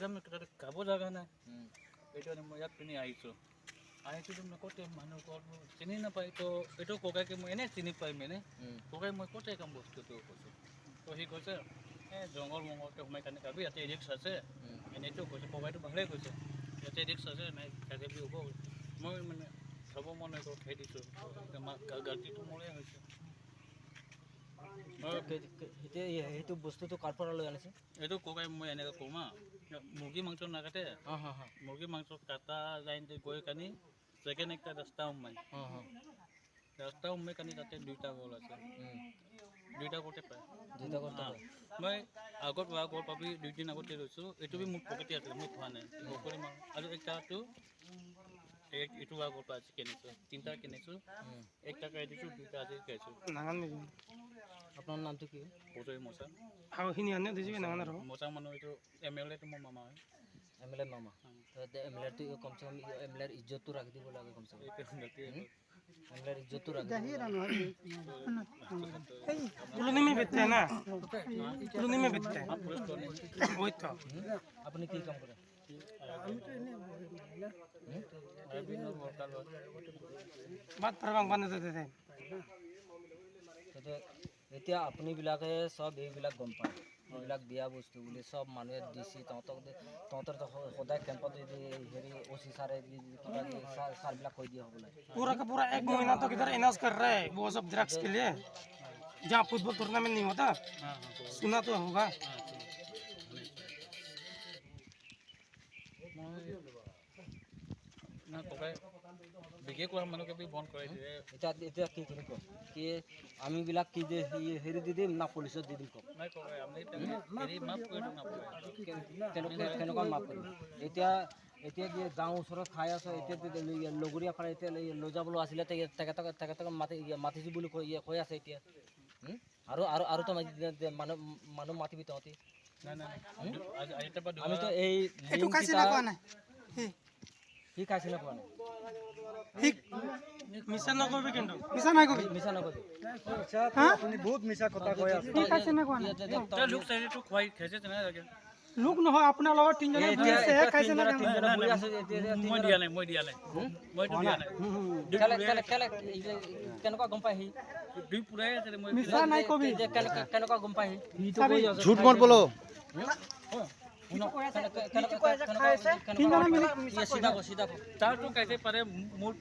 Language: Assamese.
কেইটা খাব জাগা নাই এইটো মই ইয়াত পিনি আহিছোঁ তো ক'তে মানুহ ঘৰ চিনি নাপায় তো এইটো ককাইকে মই এনেই চিনি পাই মানে ককাই মই ক'তে কাম বস্তুটো কৈছোঁ তো সি কৈছে জংঘল মংগলতে সোমাই কাৰণে খাবি ইয়াতে ৰিক্স আছে এনেইতো কৈছে ককাইটো ভালেই কৈছে ইয়াতে ৰিক্স আছে নাই খাই বুলি হ'ব মই মানে খাব মন নাই খাই দিছোঁ গালটিটো মোৰে হৈছে সেইটো বস্তুটো কাৰ পৰা লৈ আনিছে এইটো ককাই মই এনেকৈ কওঁ মুৰ্গী মাংস নাকাটে মুৰ্গী মাংস কাটা যায় গৈ কানি ছেকেণ্ড একটা ৰাস্তা সোমাই কানি তাতে দুইটা গ'ল আছে দুইটা কৰতে পায় মই আগত গ'ল পাবি 2 দিন আগতে লৈছোঁ এইটো বি মোৰ পকেটে আছিলে মই খোৱা নাই কৰিম আৰু একটাটো এইটো আগত আজি কিনিছোঁ 3টা কিনিছোঁ 1 টাকা দিছোঁ 2টা আজি খাইছোঁ আপোনাৰ নামটো কি পজয় মচা আওখিনি আনে দিছি নাঙানাৰ মচা মানুহ এইটো MLA তো মোৰ মামা হয় MLA মামা MLA তো কমসে কম MLA ইজ্জতটো ৰাখি দিব লাগে কমসে কম MLA ইজ্জতটো ৰাখি পুলনি में बेचते हैं ना पुलनी में बेचते हैं वही तो আপুনি কি কাম কৰে बात परवांग बंद देते थे এতিয়া আপুনি বিলাকে সব এইবিলাক গম পায় এইবিলাক বিয়া বস্তু বুলি সব মানুহে দিছি তহঁতৰ সদায় কেম্পত হেৰি OC सारे किबा सारবিলাক কৈ দিয়া হ'ব লাগে पूरा का पूरा 1 महीना तक इधर अनाउंस कर रहे हैं वो सब ड्रग्स के लिए जहाँ फुटबॉल टूर्नामेंट नहीं होता सुना तो होगा না ককাই বিক্ৰী কৰা মানুহকে বি বন্ধ কৰাই দিয়ে এতিয়া কি কৰিব কি আমি বিলাক কি যে হেৰি দি দিম না পুলিচত দি দিম নাই ককাই আমি হেৰি মাফ কৰি দিম কেনেকুৱা মাফ কৰিম এতিয়া যে গাঁও ওচৰত খাই আছে এতিয়া লগৰীয়া ফালে এতিয়া লৈ যাবলৈ আছিলে তেখেতক মাতিছোঁ বুলি কৈ আছে এতিয়া আৰু তো মানুহ মাতিবি তহঁতি আমিতো এই কি খাইছে না কোৱা নাই মিছা নকবি কিন্তু মিছা নকবি আপুনি বহুত মিছা কথা কৈ আছে কি খাইছে না কোৱা নাই লোক চাইটো খুৱাই খাইছে তেনেকৈ লাগে লোক নহয় আপোনাৰ লগত তিনজনে বহি আছে খাইছে না মই দিয়া নাই মইতো দিয়া নাই কেনেকুৱা গম পাই সি দুই পুৰাই আছে মই মিছা নাই কবি কেনেকুৱা গম পাই झूठ मत बोलो সি सीधा को তাৰতো কাইতে পাৰে মোৰ